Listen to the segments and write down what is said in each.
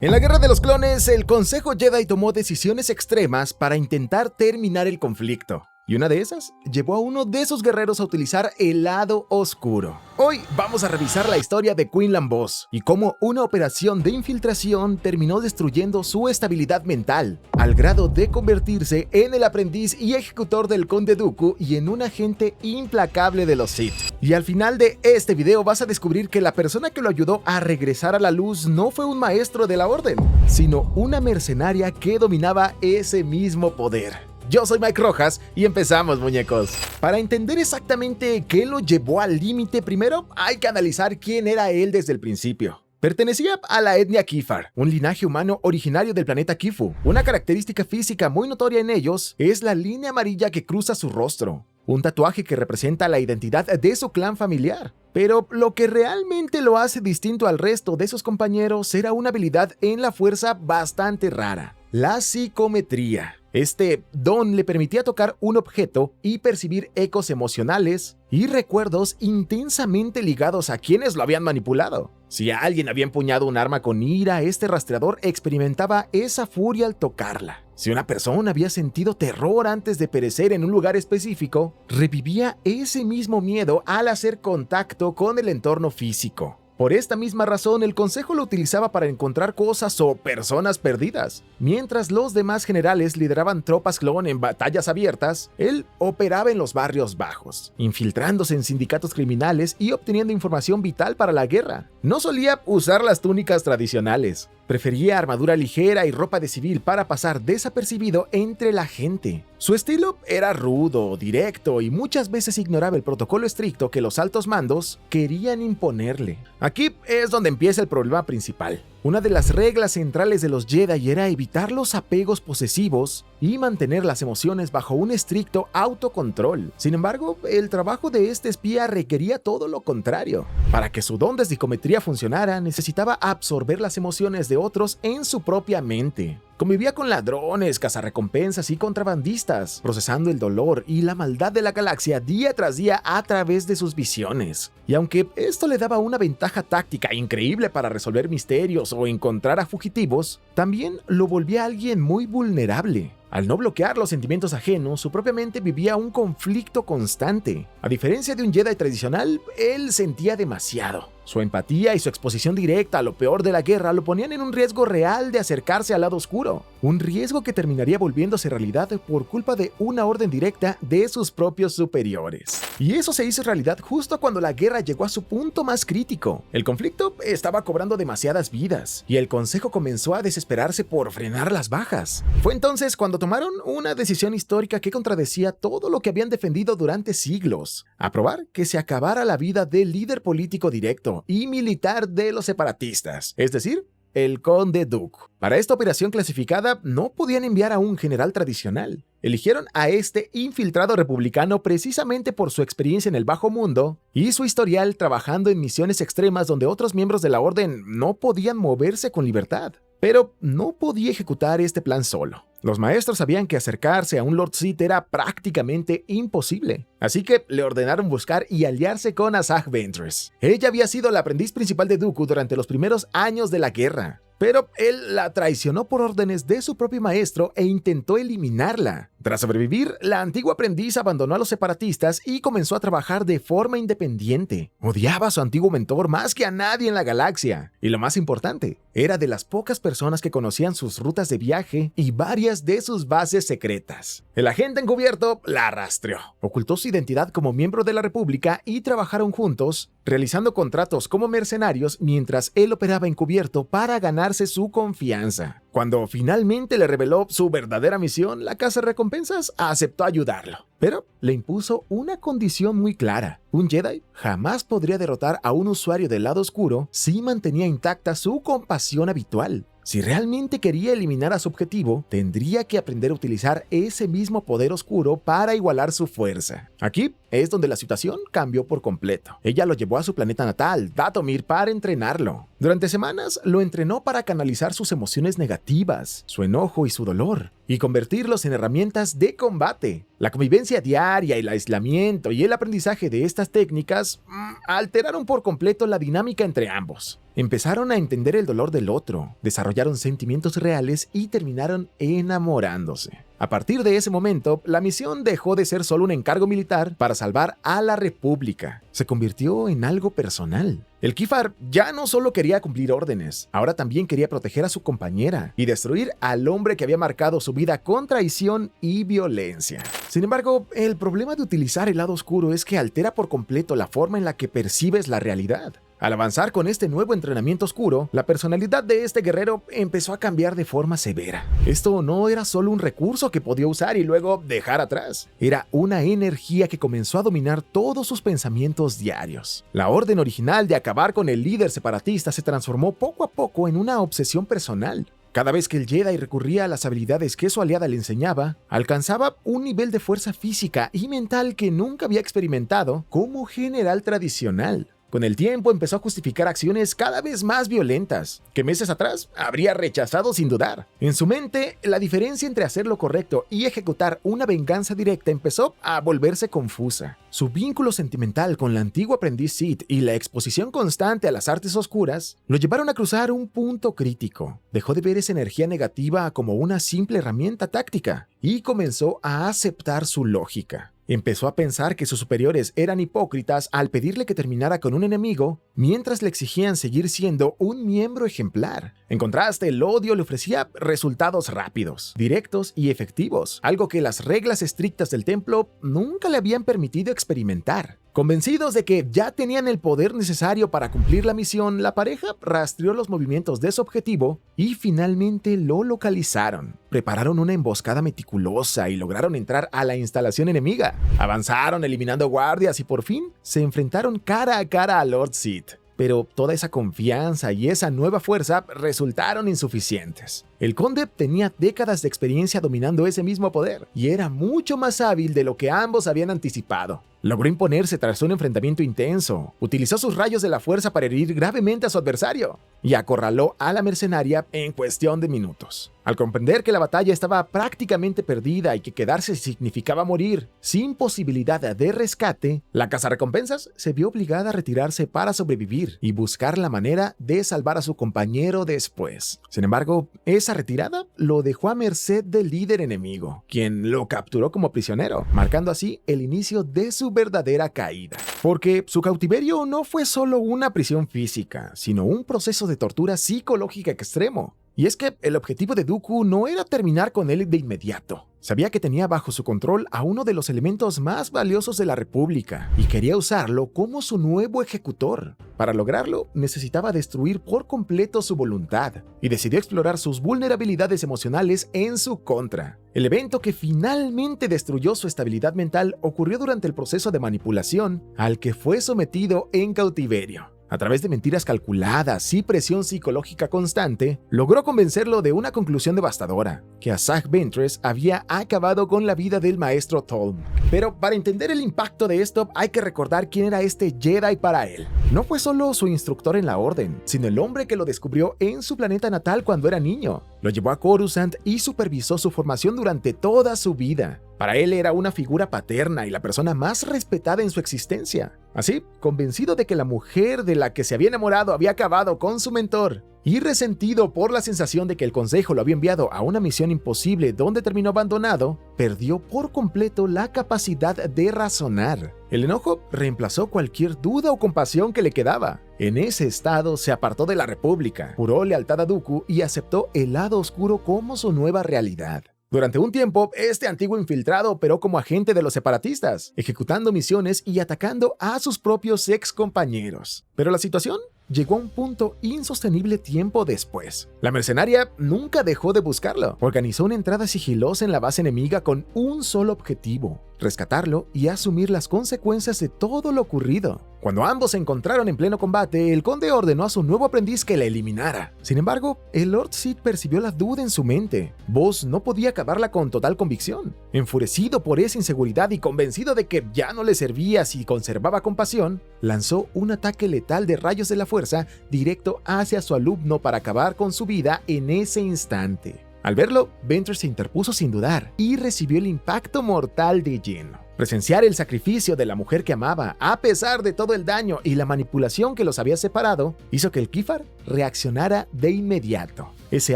En la Guerra de los Clones, el Consejo Jedi tomó decisiones extremas para intentar terminar el conflicto. Y una de esas llevó a uno de sus guerreros a utilizar el lado oscuro. Hoy vamos a revisar la historia de Quinlan Vos y cómo una operación de infiltración terminó destruyendo su estabilidad mental, al grado de convertirse en el aprendiz y ejecutor del Conde Dooku y en un agente implacable de los Sith. Y al final de este video vas a descubrir que la persona que lo ayudó a regresar a la luz no fue un maestro de la orden, sino una mercenaria que dominaba ese mismo poder. Yo soy Mike Rojas y empezamos, muñecos. Para entender exactamente qué lo llevó al límite, primero hay que analizar quién era él desde el principio. Pertenecía a la etnia Kifar, un linaje humano originario del planeta Kifu. Una característica física muy notoria en ellos es la línea amarilla que cruza su rostro, un tatuaje que representa la identidad de su clan familiar. Pero lo que realmente lo hace distinto al resto de sus compañeros era una habilidad en la fuerza bastante rara: la psicometría. Este don le permitía tocar un objeto y percibir ecos emocionales y recuerdos intensamente ligados a quienes lo habían manipulado. Si alguien había empuñado un arma con ira, este rastreador experimentaba esa furia al tocarla. Si una persona había sentido terror antes de perecer en un lugar específico, revivía ese mismo miedo al hacer contacto con el entorno físico. Por esta misma razón, el Consejo lo utilizaba para encontrar cosas o personas perdidas. Mientras los demás generales lideraban tropas clon en batallas abiertas, él operaba en los barrios bajos, infiltrándose en sindicatos criminales y obteniendo información vital para la guerra. No solía usar las túnicas tradicionales. Prefería armadura ligera y ropa de civil para pasar desapercibido entre la gente. Su estilo era rudo, directo y muchas veces ignoraba el protocolo estricto que los altos mandos querían imponerle. Aquí es donde empieza el problema principal. Una de las reglas centrales de los Jedi era evitar los apegos posesivos y mantener las emociones bajo un estricto autocontrol. Sin embargo, el trabajo de este espía requería todo lo contrario. Para que su don de psicometría funcionara, necesitaba absorber las emociones de otros en su propia mente. Convivía con ladrones, cazarrecompensas y contrabandistas, procesando el dolor y la maldad de la galaxia día tras día a través de sus visiones. Y aunque esto le daba una ventaja táctica increíble para resolver misterios o encontrar a fugitivos, también lo volvía alguien muy vulnerable. Al no bloquear los sentimientos ajenos, su propia mente vivía un conflicto constante. A diferencia de un Jedi tradicional, él sentía demasiado. Su empatía y su exposición directa a lo peor de la guerra lo ponían en un riesgo real de acercarse al lado oscuro. Un riesgo que terminaría volviéndose realidad por culpa de una orden directa de sus propios superiores. Y eso se hizo realidad justo cuando la guerra llegó a su punto más crítico. El conflicto estaba cobrando demasiadas vidas, y el Consejo comenzó a desesperarse por frenar las bajas. Fue entonces cuando tomaron una decisión histórica que contradecía todo lo que habían defendido durante siglos: aprobar que se acabara la vida del líder político directo y militar de los separatistas, es decir, el Conde Dooku. Para esta operación clasificada no podían enviar a un general tradicional. Eligieron a este infiltrado republicano precisamente por su experiencia en el bajo mundo y su historial trabajando en misiones extremas donde otros miembros de la orden no podían moverse con libertad. Pero no podía ejecutar este plan solo. Los maestros sabían que acercarse a un Lord Sith era prácticamente imposible, así que le ordenaron buscar y aliarse con Asajj Ventress. Ella había sido la aprendiz principal de Dooku durante los primeros años de la guerra, pero él la traicionó por órdenes de su propio maestro e intentó eliminarla. Tras sobrevivir, la antigua aprendiz abandonó a los separatistas y comenzó a trabajar de forma independiente. Odiaba a su antiguo mentor más que a nadie en la galaxia. Y lo más importante, era de las pocas personas que conocían sus rutas de viaje y varias de sus bases secretas. El agente encubierto la rastreó, ocultó su identidad como miembro de la República y trabajaron juntos, realizando contratos como mercenarios mientras él operaba encubierto para ganarse su confianza. Cuando finalmente le reveló su verdadera misión, la cazarrecompensas aceptó ayudarlo, pero le impuso una condición muy clara: un Jedi jamás podría derrotar a un usuario del lado oscuro si mantenía intacta su compasión habitual. Si realmente quería eliminar a su objetivo, tendría que aprender a utilizar ese mismo poder oscuro para igualar su fuerza. Aquí es donde la situación cambió por completo. Ella lo llevó a su planeta natal, Datomir, para entrenarlo. Durante semanas lo entrenó para canalizar sus emociones negativas, su enojo y su dolor, y convertirlos en herramientas de combate. La convivencia diaria, el aislamiento y el aprendizaje de estas técnicas alteraron por completo la dinámica entre ambos. Empezaron a entender el dolor del otro, desarrollaron sentimientos reales y terminaron enamorándose. A partir de ese momento, la misión dejó de ser solo un encargo militar para salvar a la República. Se convirtió en algo personal. El Kifar ya no solo quería cumplir órdenes, ahora también quería proteger a su compañera y destruir al hombre que había marcado su vida con traición y violencia. Sin embargo, el problema de utilizar el lado oscuro es que altera por completo la forma en la que percibes la realidad. Al avanzar con este nuevo entrenamiento oscuro, la personalidad de este guerrero empezó a cambiar de forma severa. Esto no era solo un recurso que podía usar y luego dejar atrás. Era una energía que comenzó a dominar todos sus pensamientos diarios. La orden original de acabar con el líder separatista se transformó poco a poco en una obsesión personal. Cada vez que el Jedi recurría a las habilidades que su aliada le enseñaba, alcanzaba un nivel de fuerza física y mental que nunca había experimentado como general tradicional. Con el tiempo empezó a justificar acciones cada vez más violentas, que meses atrás habría rechazado sin dudar. En su mente, la diferencia entre hacer lo correcto y ejecutar una venganza directa empezó a volverse confusa. Su vínculo sentimental con la antigua aprendiz Sith y la exposición constante a las artes oscuras lo llevaron a cruzar un punto crítico. Dejó de ver esa energía negativa como una simple herramienta táctica y comenzó a aceptar su lógica. Empezó a pensar que sus superiores eran hipócritas al pedirle que terminara con un enemigo, mientras le exigían seguir siendo un miembro ejemplar. En contraste, el odio le ofrecía resultados rápidos, directos y efectivos, algo que las reglas estrictas del templo nunca le habían permitido experimentar. Convencidos de que ya tenían el poder necesario para cumplir la misión, la pareja rastreó los movimientos de su objetivo y finalmente lo localizaron. Prepararon una emboscada meticulosa y lograron entrar a la instalación enemiga. Avanzaron eliminando guardias y por fin se enfrentaron cara a cara a Lord Sith. Pero toda esa confianza y esa nueva fuerza resultaron insuficientes. El conde tenía décadas de experiencia dominando ese mismo poder y era mucho más hábil de lo que ambos habían anticipado. Logró imponerse tras un enfrentamiento intenso, utilizó sus rayos de la fuerza para herir gravemente a su adversario y acorraló a la mercenaria en cuestión de minutos. Al comprender que la batalla estaba prácticamente perdida y que quedarse significaba morir sin posibilidad de rescate, la cazarrecompensas se vio obligada a retirarse para sobrevivir y buscar la manera de salvar a su compañero después. Sin embargo, esa retirada lo dejó a merced del líder enemigo, quien lo capturó como prisionero, marcando así el inicio de su verdadera caída. Porque su cautiverio no fue solo una prisión física, sino un proceso de tortura psicológica extremo. Y es que el objetivo de Dooku no era terminar con él de inmediato. Sabía que tenía bajo su control a uno de los elementos más valiosos de la República y quería usarlo como su nuevo ejecutor. Para lograrlo, necesitaba destruir por completo su voluntad y decidió explorar sus vulnerabilidades emocionales en su contra. El evento que finalmente destruyó su estabilidad mental ocurrió durante el proceso de manipulación al que fue sometido en cautiverio. A través de mentiras calculadas y presión psicológica constante, logró convencerlo de una conclusión devastadora, que Asajj Ventress había acabado con la vida del maestro Thrawn. Pero para entender el impacto de esto, hay que recordar quién era este Jedi para él. No fue solo su instructor en la orden, sino el hombre que lo descubrió en su planeta natal cuando era niño. Lo llevó a Coruscant y supervisó su formación durante toda su vida. Para él era una figura paterna y la persona más respetada en su existencia. Así, convencido de que la mujer de la que se había enamorado había acabado con su mentor, y resentido por la sensación de que el consejo lo había enviado a una misión imposible donde terminó abandonado, perdió por completo la capacidad de razonar. El enojo reemplazó cualquier duda o compasión que le quedaba. En ese estado se apartó de la República, juró lealtad a Dooku y aceptó el lado oscuro como su nueva realidad. Durante un tiempo, este antiguo infiltrado operó como agente de los separatistas, ejecutando misiones y atacando a sus propios ex compañeros. Pero la situación llegó a un punto insostenible tiempo después. La mercenaria nunca dejó de buscarlo. Organizó una entrada sigilosa en la base enemiga con un solo objetivo: rescatarlo y asumir las consecuencias de todo lo ocurrido. Cuando ambos se encontraron en pleno combate, el conde ordenó a su nuevo aprendiz que la eliminara. Sin embargo, el Lord Sith percibió la duda en su mente. Vos no podía acabarla con total convicción. Enfurecido por esa inseguridad y convencido de que ya no le servía si conservaba compasión, lanzó un ataque letal de rayos de la fuerza directo hacia su alumno para acabar con su vida en ese instante. Al verlo, Ventress se interpuso sin dudar y recibió el impacto mortal de lleno. Presenciar el sacrificio de la mujer que amaba, a pesar de todo el daño y la manipulación que los había separado, hizo que el Qufar reaccionara de inmediato. Ese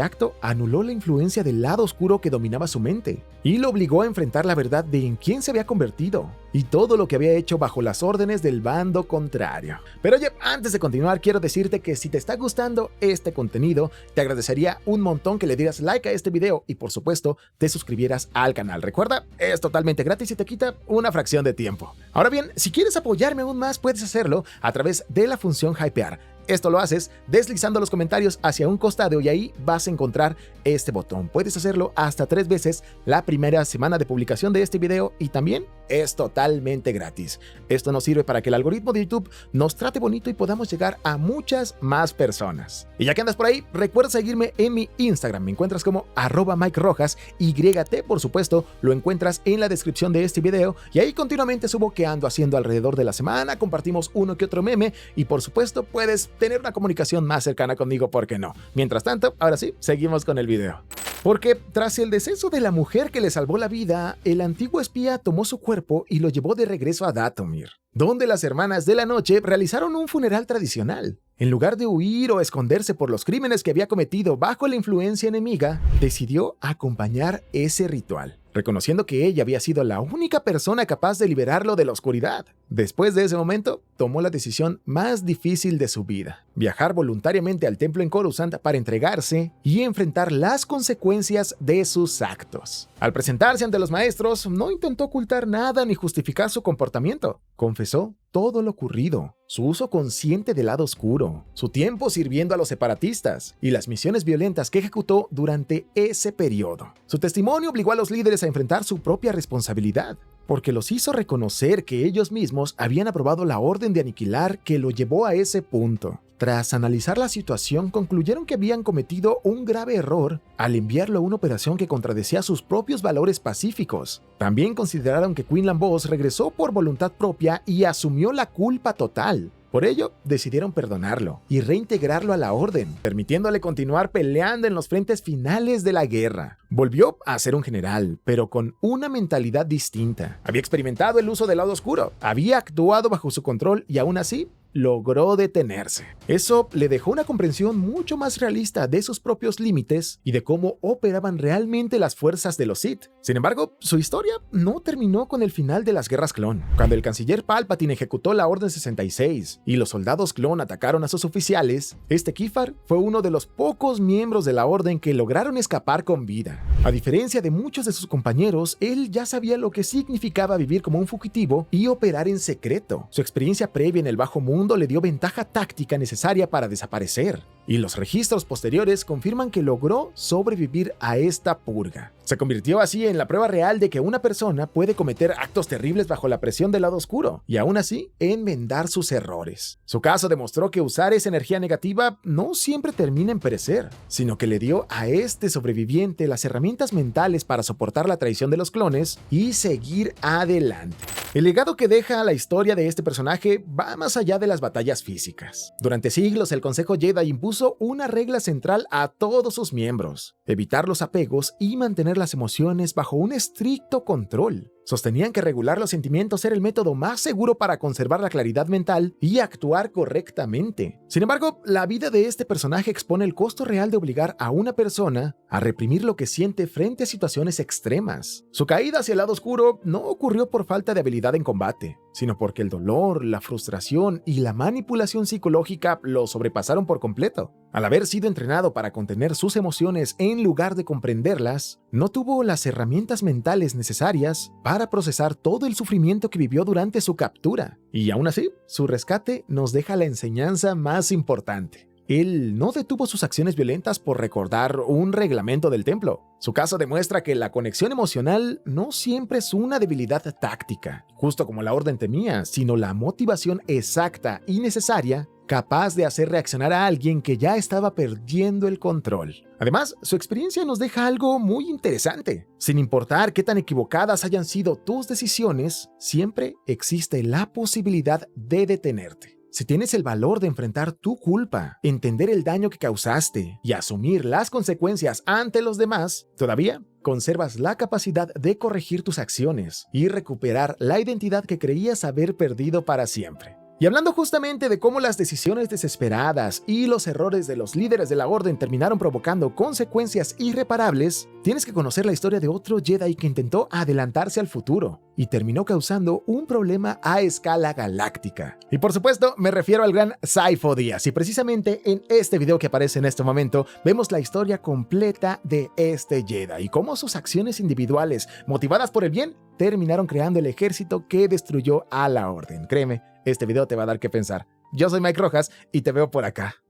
acto anuló la influencia del lado oscuro que dominaba su mente y lo obligó a enfrentar la verdad de en quién se había convertido y todo lo que había hecho bajo las órdenes del bando contrario. Pero oye, antes de continuar, quiero decirte que si te está gustando este contenido, te agradecería un montón que le dieras like a este video y por supuesto te suscribieras al canal. Recuerda, es totalmente gratis y te quita una fracción de tiempo. Ahora bien, si quieres apoyarme aún más, puedes hacerlo a través de la función Hypear. Esto lo haces deslizando los comentarios hacia un costado y ahí vas a encontrar este botón. Puedes hacerlo hasta 3 veces la primera semana de publicación de este video y también es totalmente gratis. Esto nos sirve para que el algoritmo de YouTube nos trate bonito y podamos llegar a muchas más personas. Y ya que andas por ahí, recuerda seguirme en mi Instagram. Me encuentras como @MikeRojas, YT, por supuesto, lo encuentras en la descripción de este video y ahí continuamente subo qué ando haciendo alrededor de la semana, compartimos uno que otro meme y por supuesto puedes tener una comunicación más cercana conmigo, ¿por qué no? Mientras tanto, ahora sí, seguimos con el video. Porque tras el deceso de la mujer que le salvó la vida, el antiguo espía tomó su cuerpo y lo llevó de regreso a Dathomir, donde las hermanas de la noche realizaron un funeral tradicional. En lugar de huir o esconderse por los crímenes que había cometido bajo la influencia enemiga, decidió acompañar ese ritual, reconociendo que ella había sido la única persona capaz de liberarlo de la oscuridad. Después de ese momento, tomó la decisión más difícil de su vida: viajar voluntariamente al templo en Coruscant para entregarse y enfrentar las consecuencias de sus actos. Al presentarse ante los maestros, no intentó ocultar nada ni justificar su comportamiento. Confesó todo lo ocurrido, su uso consciente del lado oscuro, su tiempo sirviendo a los separatistas y las misiones violentas que ejecutó durante ese periodo. Su testimonio obligó a los líderes a enfrentar su propia responsabilidad, porque los hizo reconocer que ellos mismos habían aprobado la orden de aniquilar que lo llevó a ese punto. Tras analizar la situación, concluyeron que habían cometido un grave error al enviarlo a una operación que contradecía sus propios valores pacíficos. También consideraron que Quinlan Vos regresó por voluntad propia y asumió la culpa total. Por ello, decidieron perdonarlo y reintegrarlo a la orden, permitiéndole continuar peleando en los frentes finales de la guerra. Volvió a ser un general, pero con una mentalidad distinta. Había experimentado el uso del lado oscuro, había actuado bajo su control y aún así logró detenerse. Eso le dejó una comprensión mucho más realista de sus propios límites y de cómo operaban realmente las fuerzas de los Sith. Sin embargo, su historia no terminó con el final de las guerras clon. Cuando el canciller Palpatine ejecutó la Orden 66 y los soldados clon atacaron a sus oficiales, este Qufar fue uno de los pocos miembros de la Orden que lograron escapar con vida. A diferencia de muchos de sus compañeros, él ya sabía lo que significaba vivir como un fugitivo y operar en secreto. Su experiencia previa en el bajo mundo le dio ventaja táctica necesaria para desaparecer, y los registros posteriores confirman que logró sobrevivir a esta purga. Se convirtió así en la prueba real de que una persona puede cometer actos terribles bajo la presión del lado oscuro y aún así enmendar sus errores. Su caso demostró que usar esa energía negativa no siempre termina en perecer, sino que le dio a este sobreviviente las herramientas mentales para soportar la traición de los clones y seguir adelante. El legado que deja la historia de este personaje va más allá de las batallas físicas. Durante siglos, el Consejo Jedi impuso una regla central a todos sus miembros: evitar los apegos y mantener las emociones bajo un estricto control. Sostenían que regular los sentimientos era el método más seguro para conservar la claridad mental y actuar correctamente. Sin embargo, la vida de este personaje expone el costo real de obligar a una persona a reprimir lo que siente frente a situaciones extremas. Su caída hacia el lado oscuro no ocurrió por falta de habilidad en combate, sino porque el dolor, la frustración y la manipulación psicológica lo sobrepasaron por completo. Al haber sido entrenado para contener sus emociones en lugar de comprenderlas, no tuvo las herramientas mentales necesarias para procesar todo el sufrimiento que vivió durante su captura. Y aún así, su rescate nos deja la enseñanza más importante: Él no detuvo sus acciones violentas por recordar un reglamento del templo. Su caso demuestra que la conexión emocional no siempre es una debilidad táctica, justo como la orden temía, sino la motivación exacta y necesaria capaz de hacer reaccionar a alguien que ya estaba perdiendo el control. Además, su experiencia nos deja algo muy interesante. Sin importar qué tan equivocadas hayan sido tus decisiones, siempre existe la posibilidad de detenerte. Si tienes el valor de enfrentar tu culpa, entender el daño que causaste y asumir las consecuencias ante los demás, todavía conservas la capacidad de corregir tus acciones y recuperar la identidad que creías haber perdido para siempre. Y hablando justamente de cómo las decisiones desesperadas y los errores de los líderes de la Orden terminaron provocando consecuencias irreparables, tienes que conocer la historia de otro Jedi que intentó adelantarse al futuro y terminó causando un problema a escala galáctica. Y por supuesto, me refiero al gran Sifo Dyas. Y precisamente en este video que aparece en este momento, vemos la historia completa de este Jedi y cómo sus acciones individuales, motivadas por el bien, terminaron creando el ejército que destruyó a la Orden. Créeme, este video te va a dar que pensar. Yo soy Mike Rojas y te veo por acá.